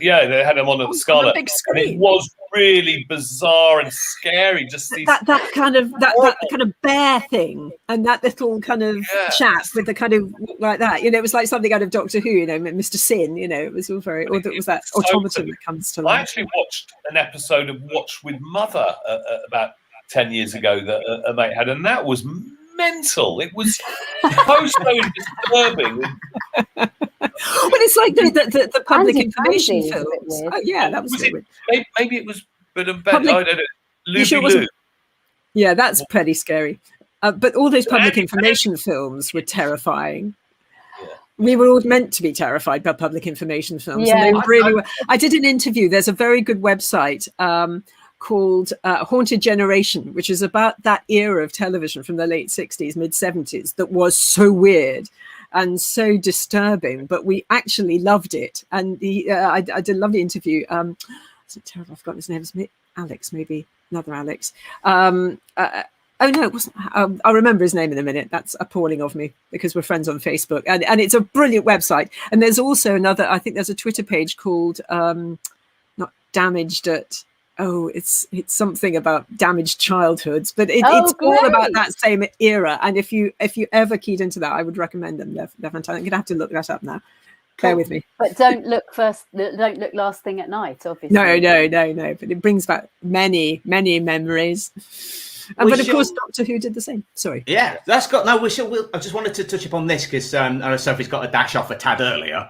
Yeah, they had them on at the Scala. On a big screen. And it was really bizarre and scary. Just these that kind of bear thing and that little kind of chap with the kind of like that. It was like something out of Doctor Who. Mr. Sin. It was all very. Or it was that automaton that comes to life. I actually watched an episode of Watch with Mother about 10 years ago that a mate had, and that was mental. It was so disturbing. Well, it's like the public information films. Oh, yeah, that was it. Maybe it was Bit and I don't know. Looby-loo. Yeah, that's pretty scary. But all those public information films were terrifying. Yeah. We were all meant to be terrified by public information films. Yeah. And they really were. I did an interview. There's a very good website called Haunted Generation, which is about that era of television from the late 60s, mid 70s, that was so weird and so disturbing, but we actually loved it. And I did a lovely interview. It's terrible, I've forgotten his name. It's Alex, maybe another Alex. Oh no, it wasn't. I'll remember his name in a minute. That's appalling of me because we're friends on Facebook, and it's a brilliant website. And there's also another. I think there's a Twitter page called not Damaged at. Oh, it's something about damaged childhoods, but it's all about that same era. And if you ever keyed into that, I would recommend them. They're fantastic. I'm gonna have to look that up now. Bear with me. But don't look last thing at night, obviously. No. But it brings back many memories. But of course, Doctor Who did the same. Sorry. Yeah, that's got no. I just wanted to touch upon this because I know Sophie's got a dash off a tad earlier.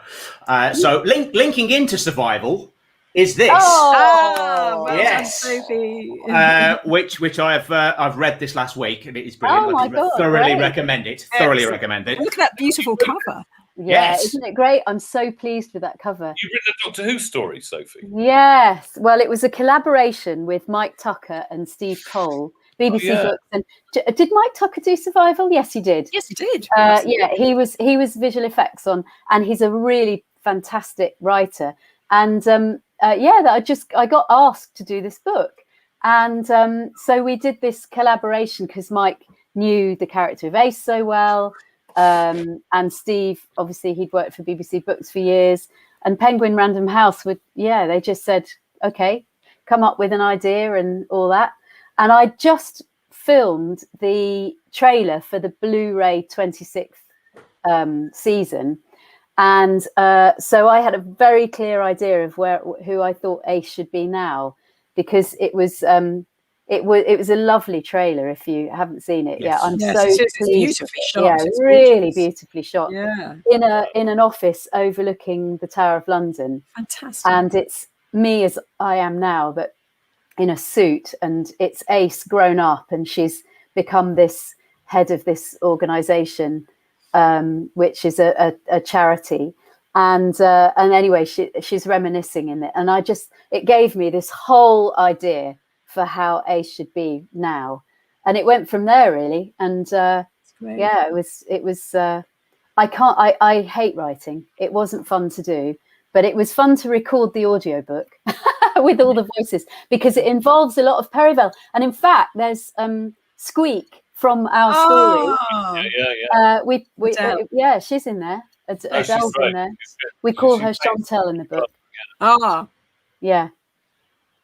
So linking into survival is this. Oh, well yes, done, Sophie. which I've read this last week and it is brilliant. Oh my God, thoroughly great. recommend it. Thoroughly Excellent. recommend it. Look at that beautiful cover. Yeah, Yes. isn't it great? I'm so pleased with that cover. You've written a Doctor Who story, Sophie. Yes. Well, it was a collaboration with Mike Tucker and Steve Cole, BBC yeah. Books. And did Mike Tucker do Survival? Yes, he did. Yes, he did. Yeah, he was visual effects on, and he's a really fantastic writer. And I got asked to do this book, and so we did this collaboration because Mike knew the character of Ace so well. And Steve, obviously, he'd worked for BBC Books for years, and Penguin Random House they just said, okay, come up with an idea and all that. And I just filmed the trailer for the Blu-ray 26th season. And so I had a very clear idea of who I thought Ace should be now, because it was a lovely trailer. If you haven't seen it, Yes. I'm Yes, so it's pleased. beautifully shot. Yeah, It's really gorgeous. beautifully shot. Yeah, In an office overlooking the Tower of London, fantastic. and it's me as I am now, but in a suit, and it's Ace grown up, and she's become this head of this organisation, which is a charity. And anyway, she's reminiscing in it, and it gave me this whole idea for how Ace should be now, and it went from there really. And yeah, it was. I hate writing. It wasn't fun to do, but it was fun to record the audiobook with all the voices, because it involves a lot of Perivale. And in fact, there's Squeak from our story. Yeah. She's in there. she's Adele's great. in there. She's good. We call She's her great. Chantel in the book. Ah, Yeah.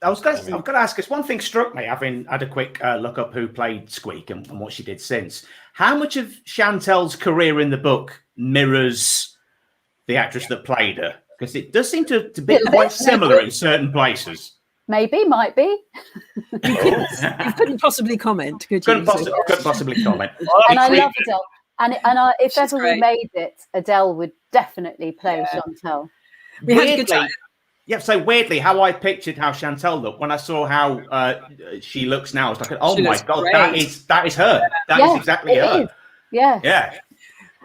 I've got to ask us. One thing struck me, having had a quick look up who played Squeak and what she did since. How much of Chantel's career in the book mirrors the actress that played her? Because it does seem to be quite similar in certain places. Maybe, might be. You couldn't possibly comment, could you? Couldn't possibly comment. And I love Adele. And if She's ever great. we made it, Adele would definitely play Chantel. We had a good time. Yeah, so weirdly, how I pictured how Chantel looked when I saw how she looks now, I was like, oh She my looks God, great. that is her. That is exactly her. Is. Yeah. Yeah.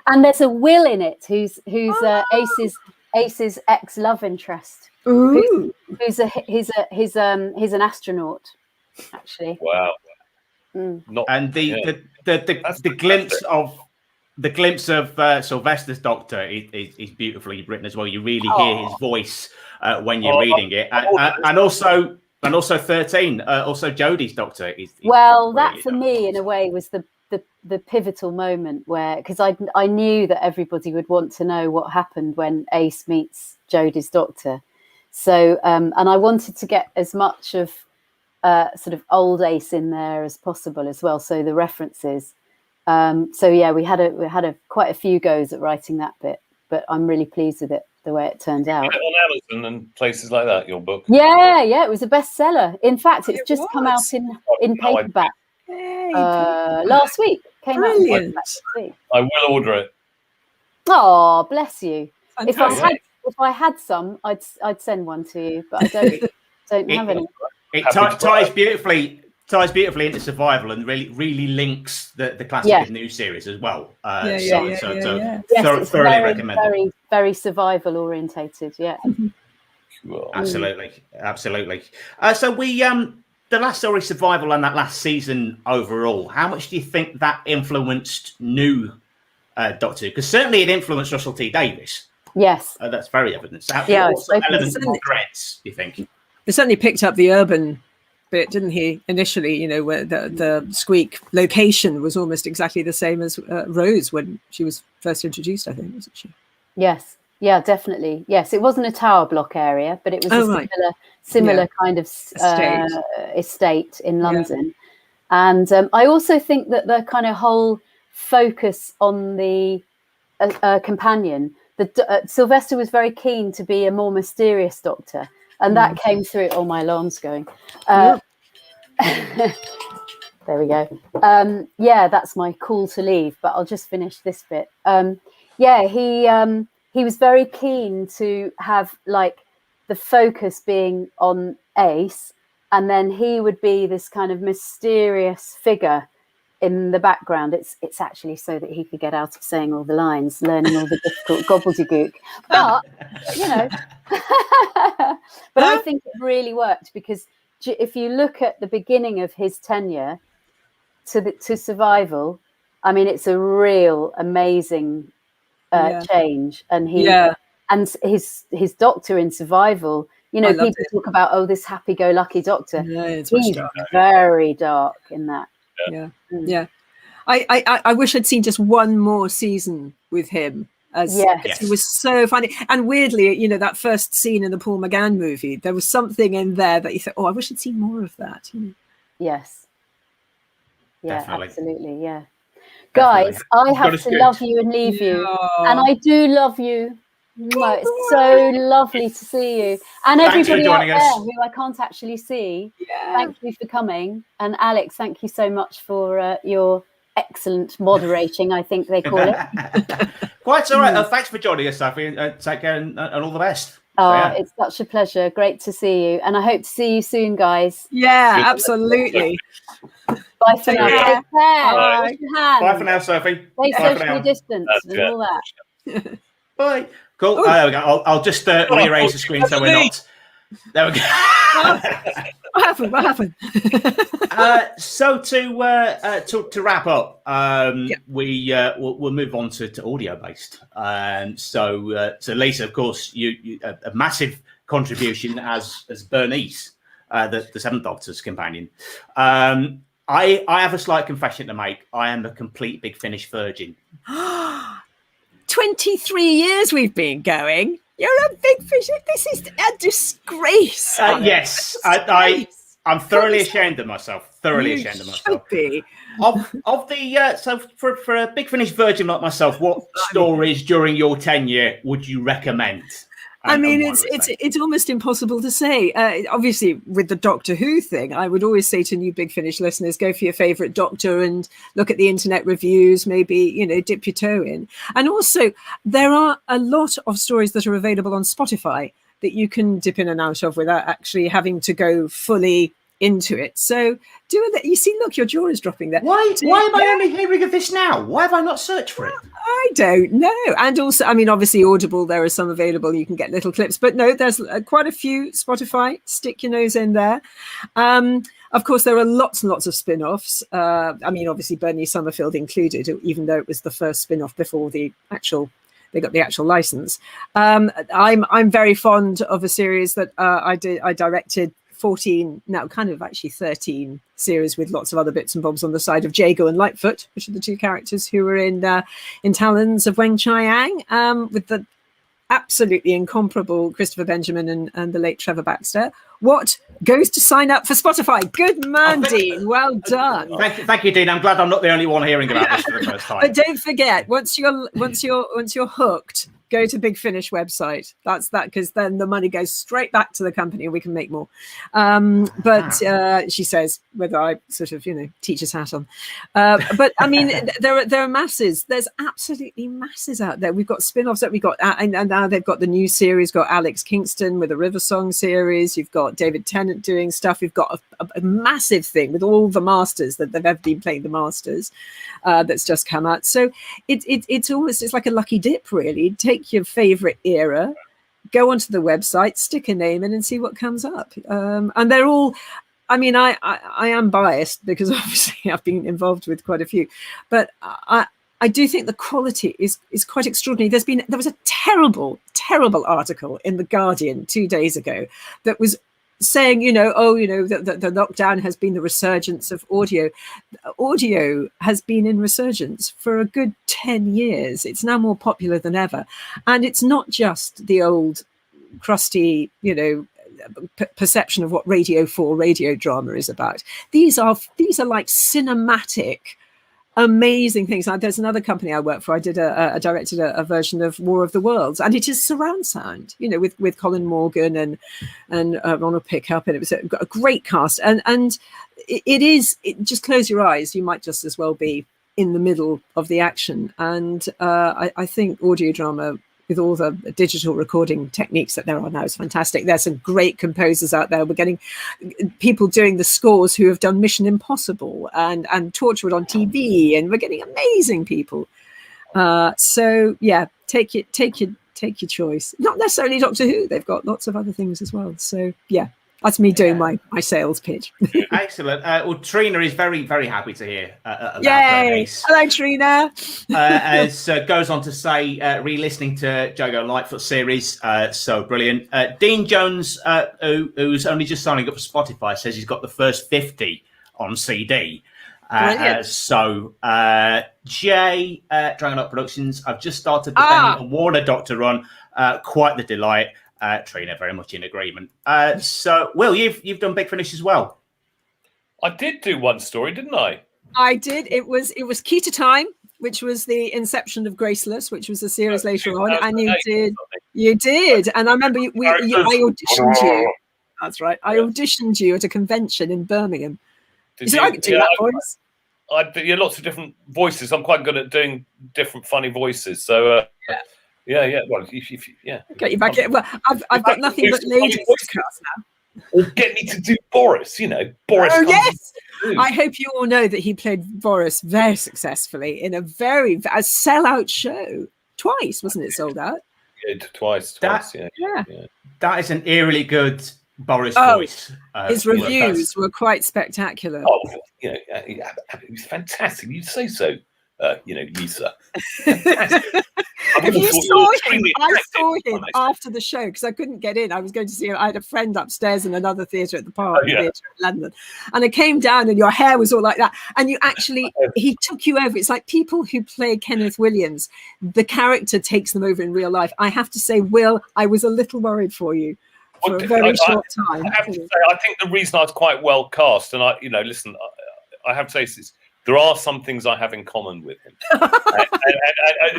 And there's a Will in it who's Ace's ex love interest. Ooh. He's an astronaut, actually. Wow. Mm. And the glimpse of Sylvester's Doctor is beautifully written as well. You really hear his voice when you're reading it, and also 13, also Jodie's Doctor is Well, really that for me, in a way, was the pivotal moment where, because I knew that everybody would want to know what happened when Ace meets Jodie's Doctor. So, and I wanted to get as much of sort of old Ace in there as possible as well. So the references. So yeah, we had quite a few goes at writing that bit, but I'm really pleased with it, the way it turned out. On Amazon and places like that, your book. Yeah, it was a bestseller. In fact, it's just come out in paperback Hey, last week. Came Brilliant. out last week. I will order it. Oh, bless you. fantastic. If I had some, I'd send one to you, but I don't have any. It ties beautifully into survival and really links the classic of new series as well. Yes, It's thoroughly recommend it. very, very survival orientated. Yeah. Cool. Absolutely. So we the last story, survival, and that last season overall. How much do you think that influenced new Doctor Who? Because certainly it influenced Russell T Davies. Yes. That's very evident. So Yeah, elements of threads, do you think? He certainly picked up the urban bit, didn't he? Initially, where the Squeak location was almost exactly the same as Rose when she was first introduced, I think, wasn't she? Yes. Yeah, definitely. Yes, it wasn't a tower block area, but it was a similar kind of estate in London. And I also think that the kind of whole focus on the companion, Sylvester was very keen to be a more mysterious Doctor, and that came through. Oh, my alarm's going. There we go. That's my call to leave, but I'll just finish this bit. He was very keen to have like the focus being on Ace, and then he would be this kind of mysterious figure in the background. It's actually so that he could get out of saying all the lines, learning all the difficult gobbledygook. But but I think it really worked, because if you look at the beginning of his tenure to survival, I mean, it's a real amazing change. And and his Doctor in survival, people talk about, this happy-go-lucky Doctor. He's very dark in that. I wish I'd seen just one more season with him, as he was so funny. And weirdly, that first scene in the Paul McGann movie, there was something in there that you thought, I wish I'd seen more of that. Yes. Yeah, Definitely. absolutely. Yeah. Guys, I have to love you and leave you. And I do love you. It's so lovely to see you. And everybody out there who I can't actually see, thank you for coming. And Alex, thank you so much for your excellent moderating, I think they call it. Quite all right. Thanks for joining us, Sophie, and take care and all the best. It's such a pleasure. Great to see you. And I hope to see you soon, guys. Yeah, absolutely. Bye for now. Take care. Bye. Bye for now, Sophie. Stay socially distanced and all that. Bye. Cool. There we go. I'll just rearrange the screen so we're not. There we go. What happened? So to wrap up, we'll move on to audio based. So Lisa, of course, you a massive contribution as Bernice, the Seventh Doctor's companion. I have a slight confession to make. I am a complete big Finnish virgin. 23 years we've been going. You're a big fish. This is a disgrace. Yes, I'm thoroughly ashamed of myself. Thoroughly ashamed of myself. Should be. Of the so for a Big Finish virgin like myself, what stories during your tenure would you recommend? I mean, it's almost impossible to say. Obviously, with the Doctor Who thing, I would always say to new Big Finish listeners, go for your favourite Doctor and look at the internet reviews, maybe, dip your toe in. And also, there are a lot of stories that are available on Spotify that you can dip in and out of without actually having to go fully into it. So do that. You see, look, your jaw is dropping there. Why am I only hearing of this now? Why have I not searched for it? I don't know. And also, I mean, obviously Audible, there are some available. You can get little clips, but no, there's quite a few. Spotify, stick your nose in there. Of course, there are lots and lots of spin-offs. I mean, obviously Bernie Summerfield included, even though it was the first spin-off before they got the actual license. I'm very fond of a series that I directed 13 series with lots of other bits and bobs on the side of Jago and Lightfoot, which are the two characters who were in Talons of Weng Chiang, with the absolutely incomparable Christopher Benjamin and the late Trevor Baxter. What goes to sign up for Spotify? Good man, Dean. Well done. Thank you, Dean. I'm glad I'm not the only one hearing about this for the first time. But don't forget, once you're hooked, go to Big Finish website. That's that, because then the money goes straight back to the company and we can make more. She says, whether I sort of, teacher's hat on. But I mean, there are masses. There's absolutely masses out there. We've got spin-offs that we got, and now they've got the new series, got Alex Kingston with the River Song series. You've got David Tennant doing stuff. We've got a massive thing with all the Masters that they've ever been playing, the Masters, that's just come out. So it's like a lucky dip, really. Take your favorite era, go onto the website, stick a name in and see what comes up. And they're all, I mean, I am biased because obviously I've been involved with quite a few, but I do think the quality is quite extraordinary. There was a terrible article in The Guardian 2 days ago that was saying, the lockdown has been the resurgence of audio. Audio has been in resurgence for a good 10 years. It's now more popular than ever. And it's not just the old crusty, perception of what Radio 4 radio drama is about. These are like cinematic, amazing things. There's another company I work for. I directed a version of War of the Worlds, and it is surround sound, with Colin Morgan and Ronald Pickup, and it was a great cast. And it just close your eyes, you might just as well be in the middle of the action. And I think audio drama, with all the digital recording techniques that there are now, is fantastic. There's some great composers out there. We're getting people doing the scores who have done Mission Impossible and Torchwood on TV, and we're getting amazing people. So yeah, take your choice. Not necessarily Doctor Who. They've got lots of other things as well. So yeah. That's me doing my sales pitch. Excellent. Well, Trina is very, very happy to hear about Yay! Bernice. Hello, Trina. As goes on to say, re-listening to Jago Lightfoot series, so brilliant. Dean Jones, who's only just signing up for Spotify, says he's got the first 50 on CD. Jay, Dragon Up Productions, I've just started the Benny and Warner Doctor run. Quite the delight. Trina, very much in agreement. So, Will, you've done Big Finish as well. I did do one story, didn't I? I did. It was Key to Time, which was the inception of Graceless, which was a series later on, and you did. And I remember I auditioned you. That's right. I auditioned you at a convention in Birmingham. Did I do that voice? I do lots of different voices. I'm quite good at doing different funny voices. So. Yeah. Well, get you back in. Well, I've got nothing but ladies to cast now. Or get me to do Boris. Boris. Oh yes. I hope you all know that he played Boris very successfully in a sellout show. Twice, wasn't it? Sold out. Yeah, twice. Yeah. That is an eerily good Boris voice. His reviews were quite spectacular. Oh, it was fantastic. You'd say so. Lisa. If you thought saw were him, extremely I attractive, saw to be him honest. after the show because I couldn't get in. I was going to see him. I had a friend upstairs in another theatre at the Park Theatre in London. And I came down and your hair was all like that. And you actually, he took you over. It's like people who play Kenneth Williams, the character takes them over in real life. I have to say, Will, I was a little worried for you for a very short time. I have to say, I think the reason I was quite well cast, and listen, I have to say this, there are some things I have in common with him.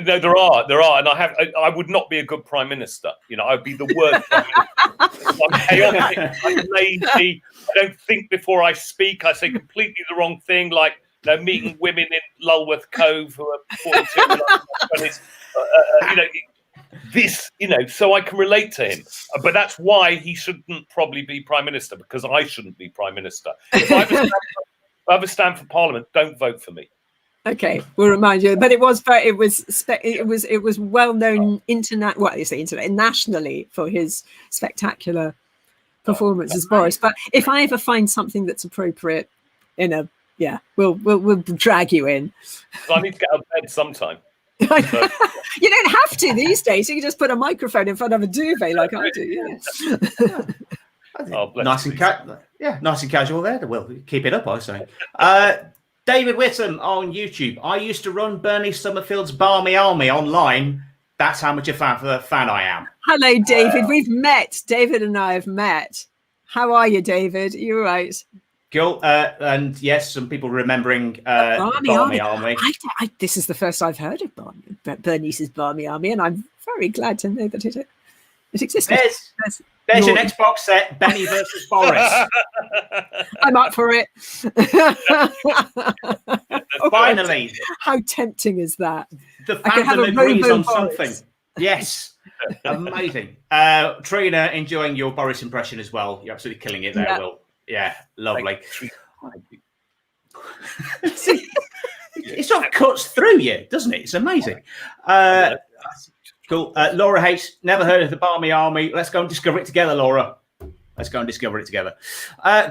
No, there are, and I would not be a good prime minister. I'd be the worst prime minister. I'm chaotic, I'm lazy, I don't think before I speak, I say completely the wrong thing, like meeting women in Lulworth Cove who are 42 so I can relate to him. But that's why he shouldn't probably be prime minister, because I shouldn't be prime minister. If I ever stand for Parliament, don't vote for me. Okay, we'll remind you. But it was well known nationally for his spectacular performance as Boris. But if I ever find something that's appropriate, we'll drag you in. So I need to get out of bed sometime. You don't have to these days. You can just put a microphone in front of a duvet like I do. Nice and casual there. Well, keep it up, I say. David Whittam on YouTube. I used to run Bernie Summerfield's Barmy Army online. That's how much a fan I am. Hello, David. We've met. David and I have met. How are you, David? You're right. Cool. And yes, some people remembering Barmy Army. This is the first I've heard of Bernice's Barmy Army, and I'm very glad to know that it existed. There's your next box set, Benny versus Boris. I'm up for it. Finally. How tempting is that? The fandom agrees on something. Yes. Amazing. Trina, enjoying your Boris impression as well. You're absolutely killing it there, Will. Yeah, lovely. It sort of cuts through you, doesn't it? It's amazing. Cool. Laura H. Never heard of the Barmy Army. Let's go and discover it together, Laura. Let's go and discover it together.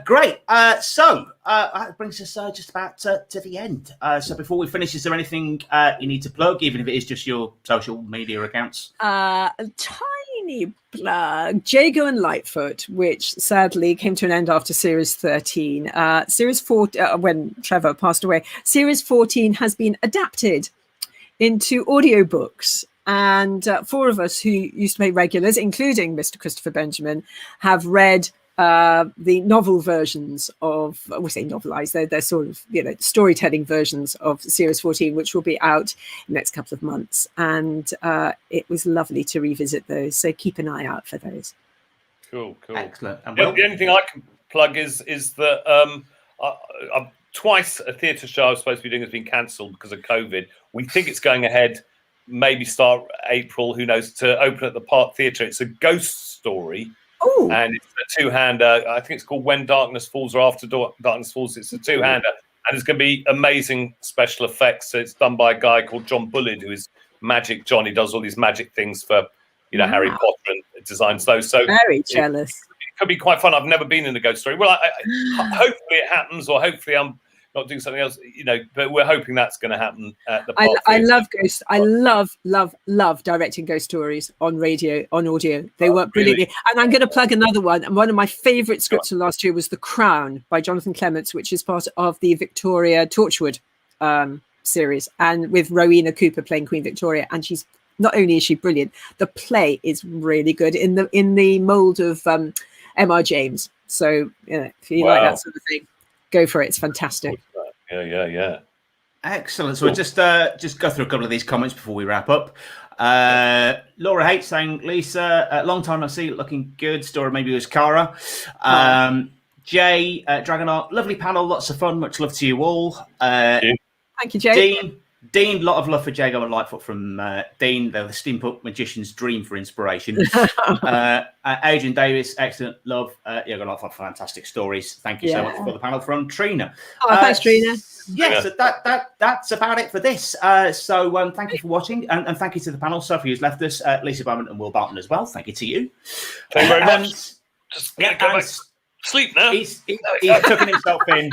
Great. So that brings us just about to the end. So before we finish, is there anything you need to plug, even if it is just your social media accounts? A tiny plug. Jago and Lightfoot, which sadly came to an end after Series 13. Series 4, when Trevor passed away, Series 14 has been adapted into audiobooks. And 4 of us who used to play regulars, including Mr. Christopher Benjamin, have read the novel versions of, we say novelized, they're sort of, storytelling versions of Series 14, which will be out in the next couple of months. And it was lovely to revisit those. So keep an eye out for those. Cool. Excellent. And the only thing I can plug is that twice a theatre show I was supposed to be doing has been cancelled because of COVID. We think it's going ahead. Maybe start April, who knows, to open at the Park Theatre. It's a ghost story. Ooh. And it's a two-hander. I think it's called When Darkness Falls, or After Darkness Falls. It's a two-hander. And it's going to be amazing special effects. So it's done by a guy called John Bullard, who is Magic John. He does all these magic things for, Harry Potter and designs those. So very jealous. It could be quite fun. I've never been in a ghost story. Well, hopefully it happens, or hopefully I'm not doing something else, but we're hoping that's going to happen at the Park I love ghosts. I love directing ghost stories on radio, on audio. They work brilliantly. Really? And I'm going to plug another one. And one of my favourite scripts from last year was The Crown by Jonathan Clements, which is part of the Victoria Torchwood series, and with Rowena Cooper playing Queen Victoria. And she's not only is she brilliant, the play is really good in the mould of M.R. James. So if you like that sort of thing, go for it. It's fantastic. Yeah. Excellent. So we'll just go through a couple of these comments before we wrap up. Laura H saying, Lisa, long time no see, looking good. Story maybe it was Karra. Jay, Dragonart, lovely panel, lots of fun. Much love to you all. Thank you, Jay. Dean, lot of love for Jago and Lightfoot from Dean. They're the steampunk magician's dream for inspiration. Adrian Davis, excellent love. You've got a lot of fantastic stories. Thank you so much for the panel from Trina. Thanks, Trina. Yes, that's about it for this. So thank you for watching, and thank you to the panel. Sophie, who's left us, Lisa Bowerman and Will Barton as well. Thank you to you. Thank you very much. Just go back to sleep now. He's tucking himself in.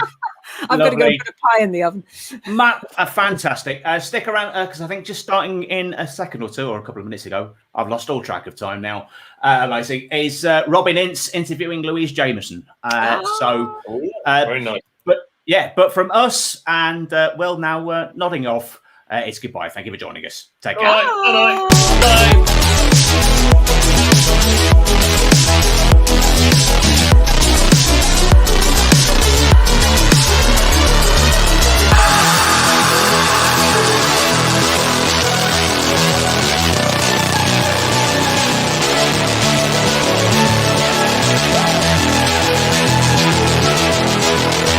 I've got to go Lovely. put a pie in the oven. Matt, fantastic. Stick around because I think just starting in a second or two or a couple of minutes ago, I've lost all track of time now. Amazing. Is Robin Ince interviewing Louise Jameson. So very nice. But from us and Will now nodding off, it's goodbye. Thank you for joining us. Take care. All right. Bye. Bye.